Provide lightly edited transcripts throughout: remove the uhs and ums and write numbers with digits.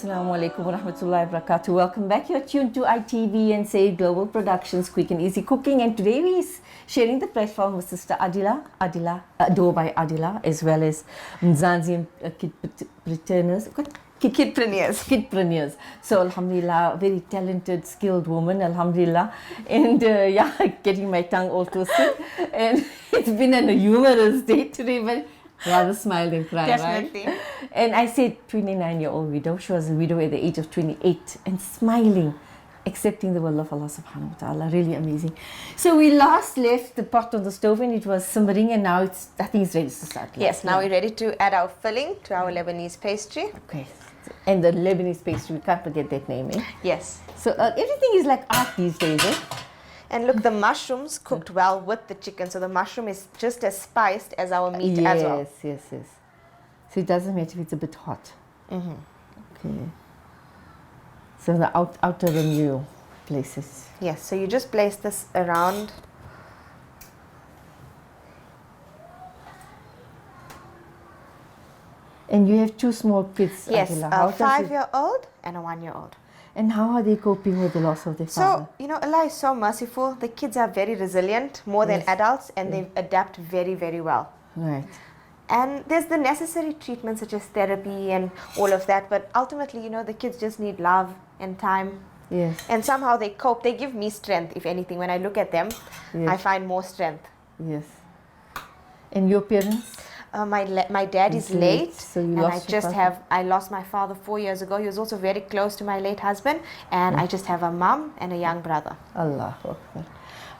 Assalamu alaikum wa rahmatullahi wa barakatuh. Welcome back. You're tuned to ITV and Say Global Productions, Quick and Easy Cooking. And today we're sharing the platform with Sister Adila, Door by Adila, as well as Mzanzi Kidpreneurs. So Alhamdulillah, very talented, skilled woman, Alhamdulillah. And getting my tongue all twisted. And it's been a humorous day today, but rather smiled and cried, Definitely. right? And I said 29-year-old widow. She was a widow at the age of 28 and smiling, accepting the will of Allah subhanahu wa ta'ala. Really amazing. So we last left the pot on the stove and it was simmering, and now I think it's ready to start. Yes, now we're ready to add our filling to our Lebanese pastry. Okay. And the Lebanese pastry, we can't forget that name, eh? Yes. So everything is like art these days, eh? And look, the mushrooms cooked well with the chicken. So the mushroom is just as spiced as our meat as well. Yes. So it doesn't matter if it's a bit hot. Mm-hmm. Okay. So the outer rim places. Yes, so you just place this around. And you have two small kids. Yes, Adila. a 5-year-old and a 1-year-old. And how are they coping with the loss of their father? So, Allah is so merciful. The kids are very resilient, more than adults, and they adapt very, very well. Right. And there's the necessary treatments such as therapy and all of that. But ultimately, the kids just need love and time. Yes. And somehow they cope. They give me strength, if anything. When I look at them, I find more strength. Yes. And your parents? My dad is late, so you and I lost my father 4 years ago. He was also very close to my late husband, and I just have a mum and a young brother. Allah Akbar.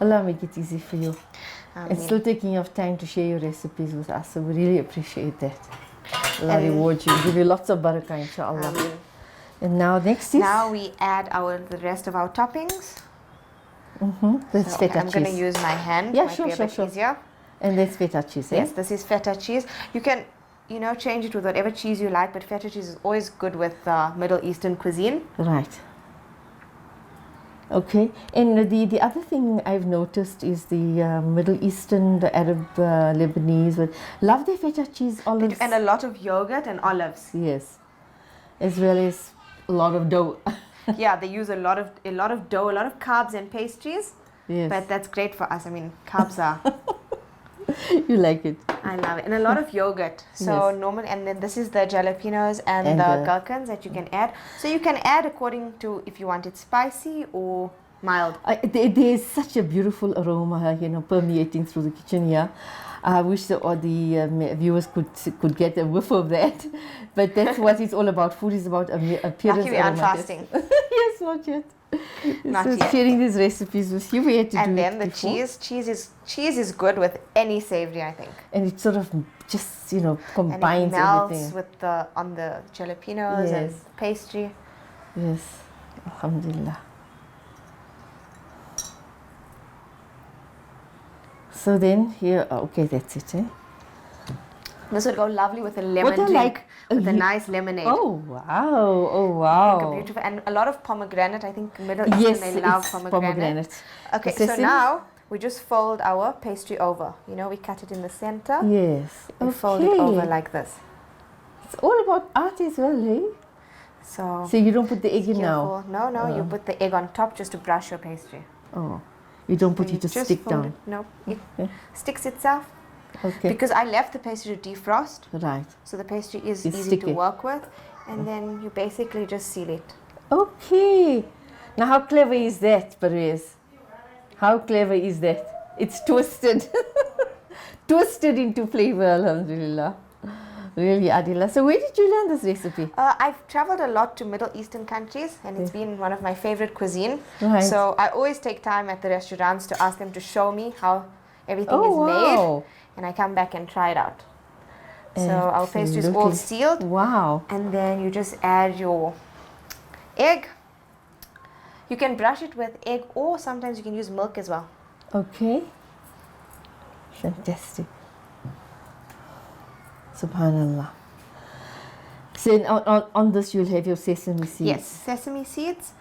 Allah make it easy for you. And still taking your time to share your recipes with us, so we really appreciate that. Allah reward you, give you lots of barakah, inshallah. And now next is? Now we add the rest of our toppings. That's feta cheese. I'm going to use my hand. Yeah, might sure. be a bit easier. And that's feta cheese, eh? Yes, this is feta cheese. You can, change it with whatever cheese you like, but feta cheese is always good with Middle Eastern cuisine. Right. Okay. And the other thing I've noticed is the Middle Eastern, the Arab, Lebanese, love their feta cheese, olives. And a lot of yogurt and olives. Yes. As well as a lot of dough. Yeah, they use a lot of dough, a lot of carbs and pastries. Yes. But that's great for us. I mean, carbs are... You like it. I love it. And a lot of yogurt. So normally, and then this is the jalapenos and the gherkins that you can add. So you can add according to if you want it spicy or mild. There's such a beautiful aroma, permeating through the kitchen here. I wish the viewers could get a whiff of that. But that's what it's all about. Food is about appearance. Lucky we aren't fasting. Yes, not yet. Not so yet. Sharing these recipes with you, we had to and do then it the cheese is good with any savory, I think. And it sort of just combines and it melts everything with on the jalapenos and pastry. Yes, alhamdulillah. So then here, okay, that's it, eh? This would go lovely with a lemon drink, with a nice lemonade. Oh wow! Beautiful, and a lot of pomegranate. I think Middle Eastern they love pomegranate. Okay, so now we just fold our pastry over. We cut it in the center. Yes. We fold it over like this. It's all about art as well, eh? So you don't put the egg in now? No, you put the egg on top just to brush your pastry. Oh, you don't put it to stick down? No, it sticks itself. Okay. Because I left the pastry to defrost. Right. So the pastry is easy to work with. And then you basically just seal it. Okay. Now how clever is that, Perez? How clever is that? It's twisted. Twisted into flavor, alhamdulillah. Really, Adila. So where did you learn this recipe? I've traveled a lot to Middle Eastern countries, and it's been one of my favorite cuisine. Right. So I always take time at the restaurants to ask them to show me how everything is made. And I come back and try it out. So our pastry is all sealed. Wow. And then you just add your egg. You can brush it with egg, or sometimes you can use milk as well. Okay. Fantastic. Subhanallah. So on this you'll have your sesame seeds. Yes, sesame seeds.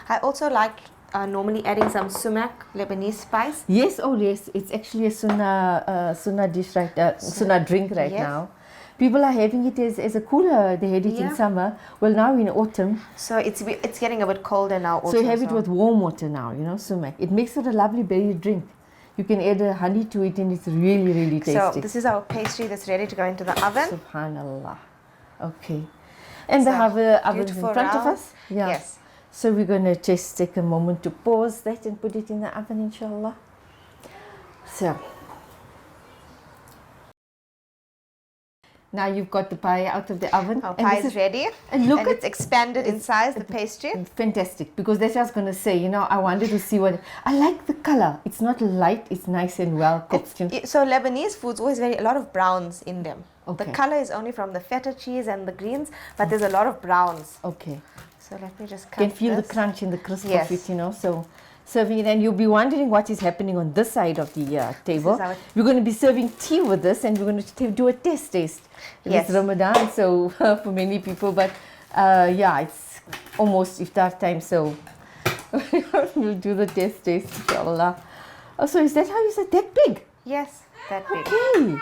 I also like normally adding some sumac, Lebanese spice. Yes, oh yes, it's actually a sunnah dish sunnah drink right now. People are having it as a cooler. They had it in summer. Well, now in autumn. So it's getting a bit colder now also. So you have it with warm water now, you know, sumac. It makes it a lovely berry drink. You can add a honey to it and it's really, really tasty. So this is our pastry that's ready to go into the oven. Subhanallah. Okay. And they have ovens in front of us. Yeah. Yes. So we're going to just take a moment to pause that and put it in the oven, inshallah. So. Now you've got the pie out of the oven. Our pie is ready. And look, it's expanded in size, the pastry. Fantastic. Because that's what I was going to say, you know, I wanted to see what... I like the color. It's not light, it's nice and well cooked. So Lebanese food's always a lot of browns in them. Okay. The color is only from the feta cheese and the greens, but there's a lot of browns. Okay. So let me just cut You can feel this. the crunch and the crisp of it, you know. So serving it, and you'll be wondering what is happening on this side of the table. We're going to be serving tea with this, and we're going to do a taste. It's Ramadan, so for many people, but yeah, it's almost iftar time, so we'll do the taste, inshallah. Oh, so is that how you said that big? Yes, that big. Okay.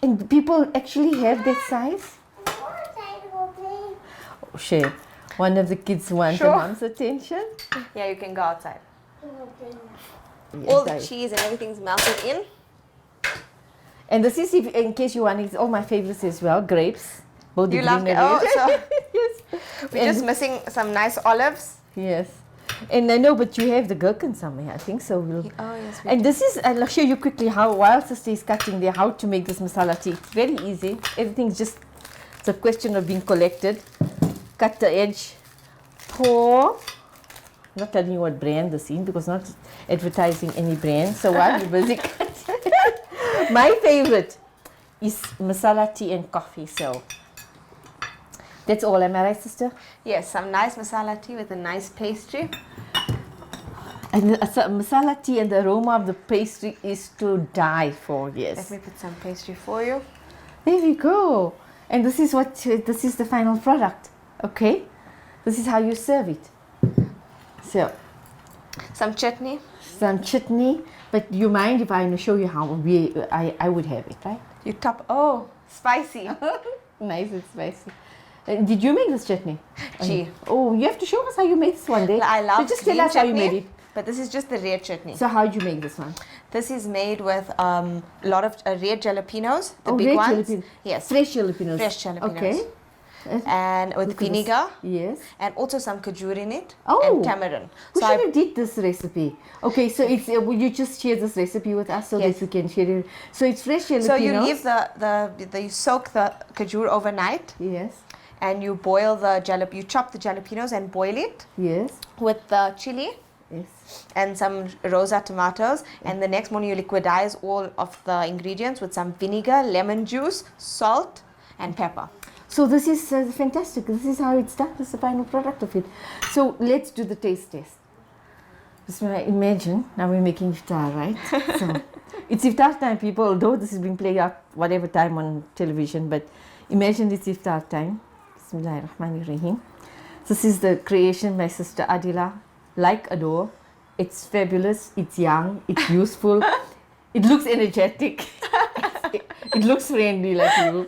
And people actually have that size? Oh, shit. One of the kids wants the mom's attention. Yeah, you can go outside. Yes, all the cheese and everything's melted in. And this is, in case you want, it's all my favorites as well. Grapes. Both you love it. Oh, so yes. We're just missing some nice olives. Yes. And I know, but you have the gherkin somewhere, I think so. We'll, oh, yes. And this is, I'll show you quickly how, while sister is cutting there, how to make this masala tea. It's very easy. Everything's just, it's a question of being collected. Cut the edge, pour. I'm not telling you what brand this is because I'm not advertising any brand. So while you're busy cutting, my favorite is masala tea and coffee. So that's all. Am I right, sister? Yes, some nice masala tea with a nice pastry. And the masala tea and the aroma of the pastry is to die for. Yes. Let me put some pastry for you. There we go. And this is the final product. Okay, this is how you serve it. So, some chutney. Some chutney. But you mind if I show you how I would have it, right? You top. Oh, spicy. Nice and spicy. Did you make this chutney? Gee. Oh, you have to show us how you made this one day. I love so just tell us chutney, how you made it. But this is just the red chutney. So how did you make this one? This is made with a lot of red jalapenos, the big red ones. Jalapenos. Yes. Fresh jalapenos. Fresh jalapenos. Okay. And with vinegar. Yes. And also some kajur in it. Oh. And tamarind. We should have did this recipe. Okay, so it's will you just share this recipe with us so that we can share it. So it's fresh jalapenos. So you leave you soak the kajur overnight. Yes. And you boil you chop the jalapenos and boil it. Yes. With the chili. Yes. And some rosa tomatoes, and the next morning you liquidize all of the ingredients with some vinegar, lemon juice, salt, and pepper. So this is fantastic. This is how it's done. This is the final product of it. So let's do the taste test. Imagine now we're making iftar, right? So it's iftar time, people. Although this has been played out whatever time on television, but imagine it's iftar time. Bismillahirrahmanirrahim. This is the creation by Sister Adila. Like adore, it's fabulous, it's young, it's useful, it looks energetic, it looks friendly like you.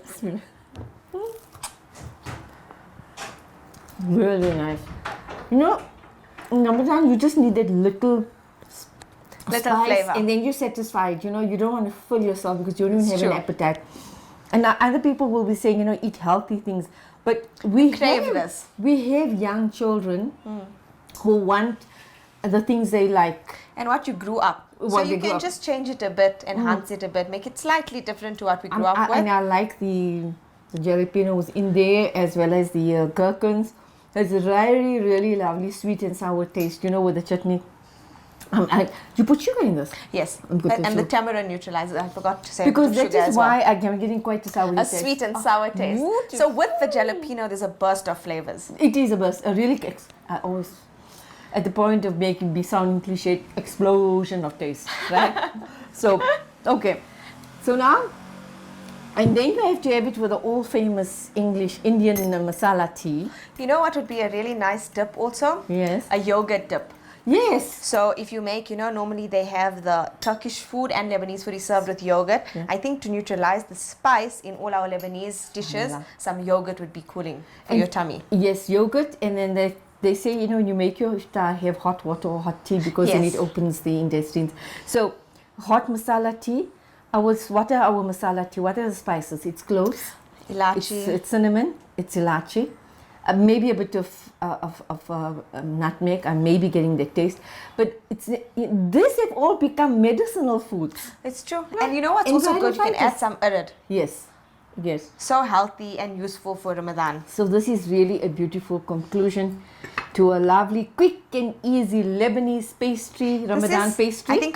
Really nice. You know, in Ramadan you just need that little spice flavor, and then you're satisfied. You know, you don't want to fill yourself because you don't even have an appetite. And other people will be saying, you know, eat healthy things, but we have young children who want the things they like. And what you grew up. So you can just change it a bit, enhance it a bit, make it slightly different to what we grew up with. And I like the jalapenos in there as well as the gherkins. It's a really, really lovely sweet and sour taste, you know, with the chutney. You put sugar in this? Yes, and the tamarind neutralizes. I forgot to say. Because that is why I'm getting quite a sour taste. A sweet and sour taste. Beautiful. So with the jalapeno, there's a burst of flavors. It is a burst. I always, at the point of making me sounding cliche, explosion of taste, right? So, okay. So now, and then you have to have it with the all famous Indian masala tea. You know what would be a really nice dip also? Yes. A yogurt dip. Yes. So if you make, normally they have the Turkish food and Lebanese food is served with yogurt. Yeah. I think to neutralize the spice in all our Lebanese dishes, some yogurt would be cooling for your tummy. Yes, yogurt, and then they say, when you make your iftar, have hot water or hot tea because then it opens the intestines. So hot masala tea. What are our masala tea? What are the spices? It's cloves, ilachi, it's cinnamon, it's ilachi, maybe a bit of nutmeg. I'm maybe getting the taste, but these have all become medicinal foods. It's true. Yeah. And you know what's also good? You can add some urad. Yes. So healthy and useful for Ramadan. So this is really a beautiful conclusion to a lovely, quick and easy Lebanese pastry, Ramadan pastry. I think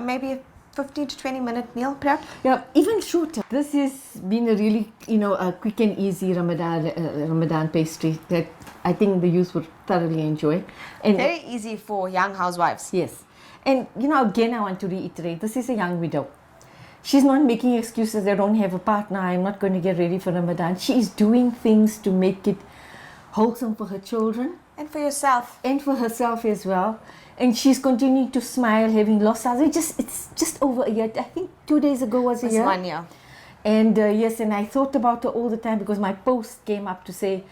maybe 15 to 20 minute meal prep. Yeah, even shorter. This has been a really, a quick and easy Ramadan pastry that I think the youth would thoroughly enjoy. And very easy for young housewives. Yes. And, again, I want to reiterate, this is a young widow. She's not making excuses. I don't have a partner. I'm not going to get ready for Ramadan. She is doing things to make it wholesome for her children. And for yourself. And for herself as well. And she's continuing to smile, having lost her. It's just over a year. I think 2 days ago was a year. 1 year. And yes, and I thought about her all the time because my post came up to say,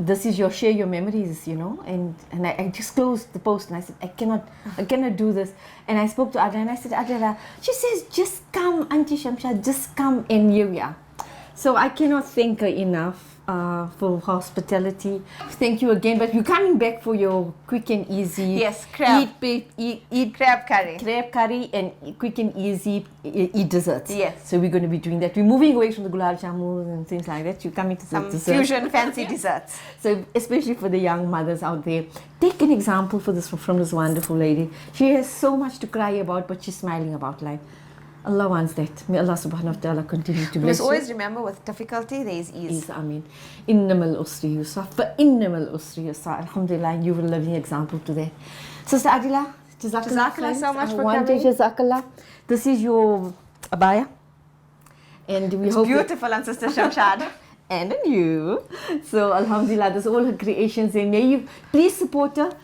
this is share your memories, and I just closed the post and I said, I cannot do this. And I spoke to Adela and I said, Adela, she says, just come, Auntie Shamsha, just come, and here we are. So I cannot thank her enough for hospitality. Thank you again, but you're coming back for your quick and easy. Yes, crab. Eat crab curry. Crab curry and quick and easy eat desserts. Yes. So we're going to be doing that. We're moving away from the gulab jamun and things like that. You're coming to some fusion fancy desserts. So especially for the young mothers out there, take an example from this wonderful lady. She has so much to cry about, but she's smiling about life. Allah wants that. May Allah subhanahu wa ta'ala continue to bless you. Must always remember, with difficulty there is ease. Ameen. Innamal usri yusra. Fa innamal usri yusra. Alhamdulillah, you were a living example to that. Sister Adila, Jazakallah so much for coming. Jazakallah. This is your abaya. And we hope beautiful on Sister Shamshad. And on you. So Alhamdulillah, that's all her creations. And may you please support her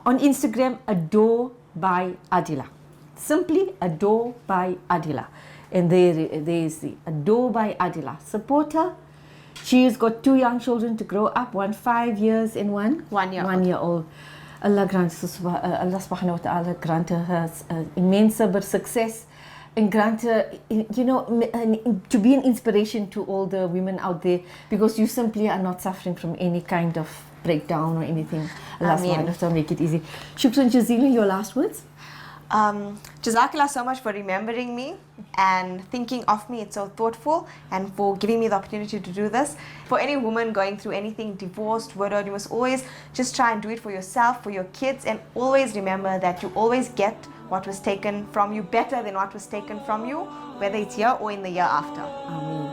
on Instagram, Adore by Adila. Simply Adore by Adila. And there is the Adore by Adila. Support her. She has got 2 young children to grow up, one 5 years and one 1 year 1 year old. Allah subhanahu wa ta'ala grant her immense success and grant her, to be an inspiration to all the women out there, because you simply are not suffering from any kind of breakdown or anything. Allah subhanahu wa ta'ala make it easy. Shukran jazeelan, your last words? Jazakallah so much for remembering me and thinking of me. It's so thoughtful, and for giving me the opportunity to do this. For any woman going through anything, divorced, widowed, you must always just try and do it for yourself, for your kids, and always remember that you always get what was taken from you better than what was taken from you, whether it's here or in the year after. Ameen.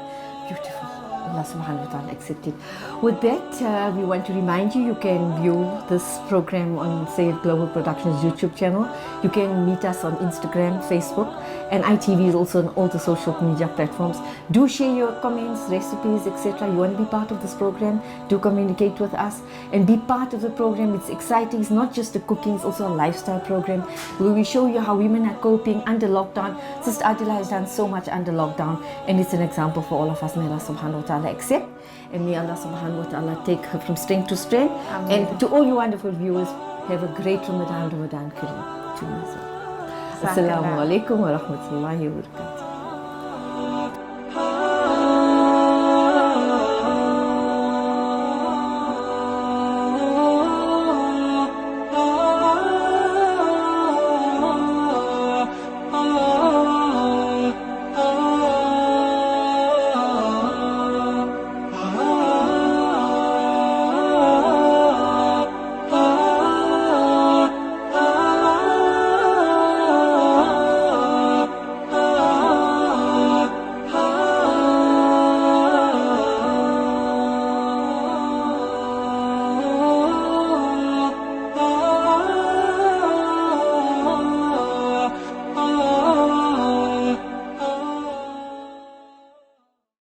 Beautiful. Allah subhanahu wa ta'ala accept it. With that, we want to remind you can view this program on Sayyid Global Productions YouTube channel. You can meet us on Instagram, Facebook, and ITV is also on all the social media platforms. Do share your comments, recipes, etc. You want to be part of this program, do communicate with us and be part of the program. It's exciting. It's not just a cooking, it's also a lifestyle program where we show you how women are coping under lockdown. Sister Adila has done so much under lockdown, and it's an example for all of us. May Allah subhanahu wa ta'ala accept, and may Allah subhanahu wa ta'ala take her from strength to strength. Ameen. And to all you wonderful viewers, have a great Ramadan Kareem. Assalamu alaikum wa rahmatullahi wa barakatuh.